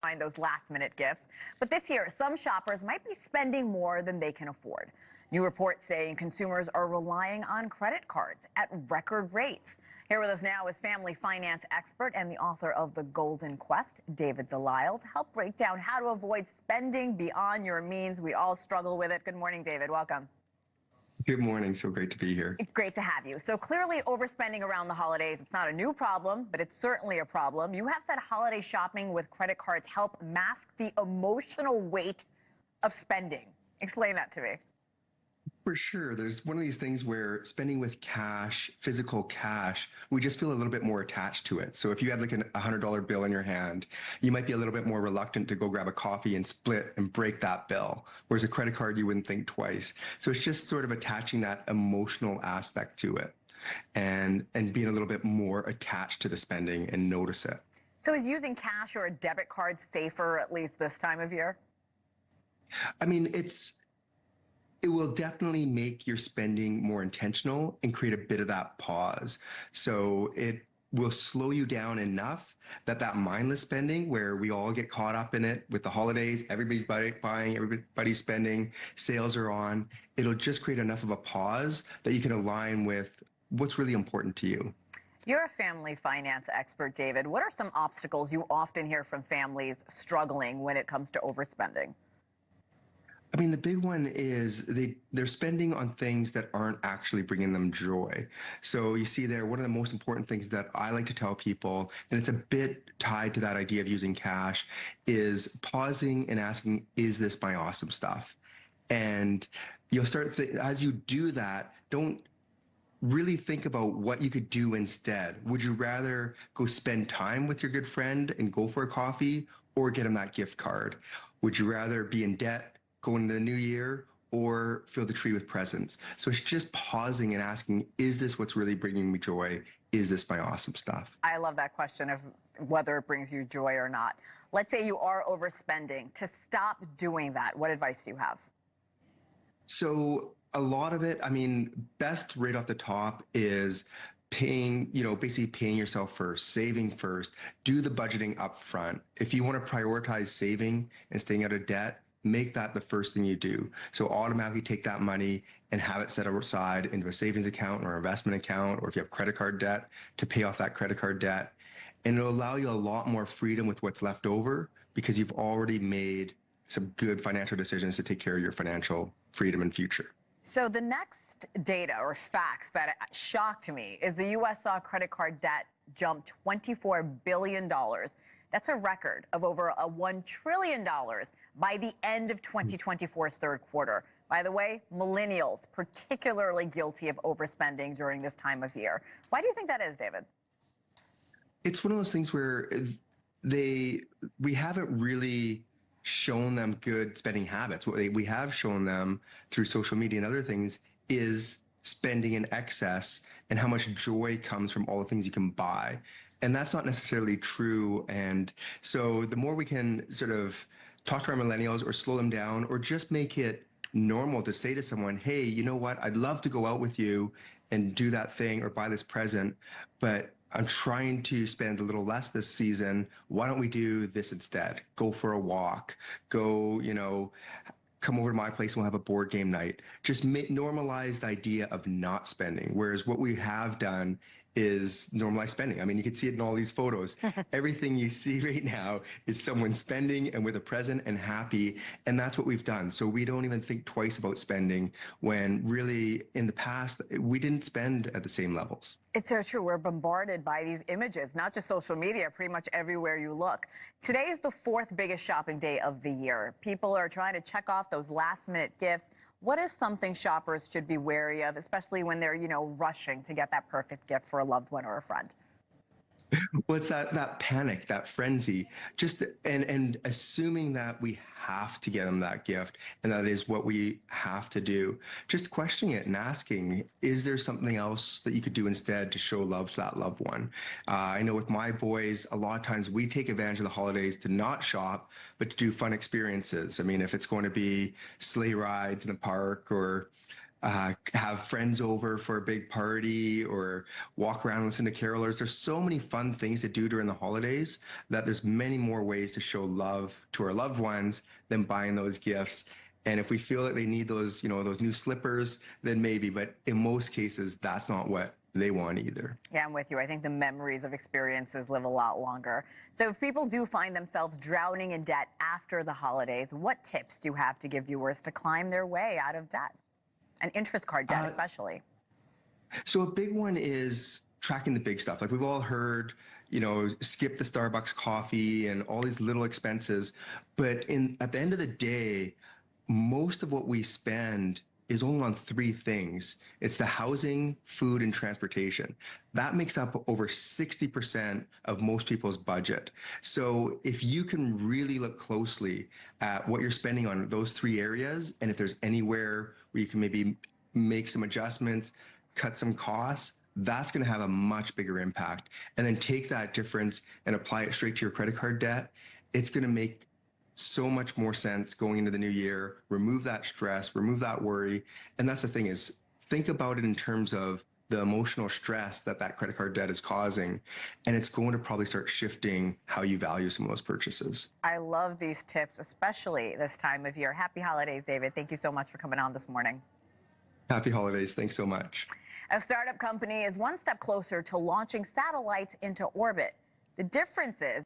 find those last-minute gifts. But this year, some shoppers might be spending more than they can afford. New reports saying consumers are relying on credit cards at record rates. Here with us now is family finance expert and the author of The Golden Quest, David Delisle, to help break down how to avoid spending beyond your means. We all struggle with it. Good morning, David. Welcome. Good morning. So great to be here. It's great to have you. So clearly overspending around the holidays, it's not a new problem, but it's certainly a problem. You have said holiday shopping with credit cards help mask the emotional weight of spending. Explain that to me. For sure. There's one of these things where spending with cash, physical cash, we just feel a little bit more attached to it. So if you had like a $100 bill in your hand, you might be a little bit more reluctant to go grab a coffee and split and break that bill. Whereas a credit card, you wouldn't think twice. So it's just sort of attaching that emotional aspect to it and being a little bit more attached to the spending and notice it. So is using cash or a debit card safer, at least this time of year? I mean, it will definitely make your spending more intentional and create a bit of that pause. So it will slow you down enough that mindless spending where we all get caught up in it with the holidays, everybody's buying, everybody's spending, sales are on. It'll just create enough of a pause that you can align with what's really important to you. You're a family finance expert, David. What are some obstacles you often hear from families struggling when it comes to overspending? I mean, the big one is they're spending on things that aren't actually bringing them joy. So you see there, one of the most important things that I like to tell people, and it's a bit tied to that idea of using cash, is pausing and asking, is this my awesome stuff? And you'll start, as you do that, don't really think about what you could do instead. Would you rather go spend time with your good friend and go for a coffee or get him that gift card? Would you rather be in debt going into the new year or fill the tree with presents? So it's just pausing and asking, is this what's really bringing me joy? Is this my awesome stuff? I love that question of whether it brings you joy or not. Let's say you are overspending. To stop doing that, what advice do you have? So a lot of it, I mean, best right off the top is paying, basically paying yourself first, saving first, do the budgeting up front. If you want to prioritize saving and staying out of debt, make that the first thing you do. So automatically take that money and have it set aside into a savings account or investment account, or if you have credit card debt, to pay off that credit card debt. And it'll allow you a lot more freedom with what's left over because you've already made some good financial decisions to take care of your financial freedom and future. So the next data or facts that shocked me is the U.S. saw credit card debt jump $24 billion. That's a record of over $1 trillion by the end of 2024's third quarter. By the way, millennials particularly guilty of overspending during this time of year. Why do you think that is, David? It's one of those things where we haven't really shown them good spending habits. What we have shown them through social media and other things is spending in excess and how much joy comes from all the things you can buy. And that's not necessarily true. And so the more we can sort of talk to our millennials or slow them down or just make it normal to say to someone, hey, you know what, I'd love to go out with you and do that thing or buy this present, but I'm trying to spend a little less this season. Why don't we do this instead? Go for a walk, go, come over to my place and we'll have a board game night. Just normalize the idea of not spending. Whereas what we have done is normalized spending. I mean, you can see it in all these photos. Everything you see right now is someone spending and with a present and happy. And that's what we've done. So we don't even think twice about spending when really in the past, we didn't spend at the same levels. It's so true. We're bombarded by these images, not just social media, pretty much everywhere you look. Today is the fourth biggest shopping day of the year. People are trying to check off those last-minute gifts. What is something shoppers should be wary of, especially when they're, rushing to get that perfect gift for a loved one or a friend? Well, it's that panic, that frenzy, just and assuming that we have to get them that gift and that is what we have to do. Just questioning it and asking, is there something else that you could do instead to show love to that loved one? I know with my boys, a lot of times we take advantage of the holidays to not shop, but to do fun experiences. I mean, if it's going to be sleigh rides in the park or have friends over for a big party or walk around and listen to carolers. There's so many fun things to do during the holidays that there's many more ways to show love to our loved ones than buying those gifts. And if we feel that they need those, those new slippers, then maybe. But in most cases, that's not what they want either. Yeah, I'm with you. I think the memories of experiences live a lot longer. So if people do find themselves drowning in debt after the holidays, what tips do you have to give viewers to climb their way out of debt? And interest card debt, especially. So a big one is tracking the big stuff. Like we've all heard, skip the Starbucks coffee and all these little expenses. But at the end of the day, most of what we spend is only on three things. It's the housing, food, and transportation. That makes up over 60% of most people's budget. So if you can really look closely at what you're spending on those three areas, and if there's anywhere where you can maybe make some adjustments, cut some costs, that's going to have a much bigger impact. And then take that difference and apply it straight to your credit card debt. It's going to make so much more sense going into the new year. Remove that stress, remove that worry. And that's the thing is, think about it in terms of the emotional stress that credit card debt is causing. And it's going to probably start shifting how you value some of those purchases. I love these tips, especially this time of year. Happy holidays, David. Thank you so much for coming on this morning. Happy holidays. Thanks so much. A startup company is one step closer to launching satellites into orbit. The difference is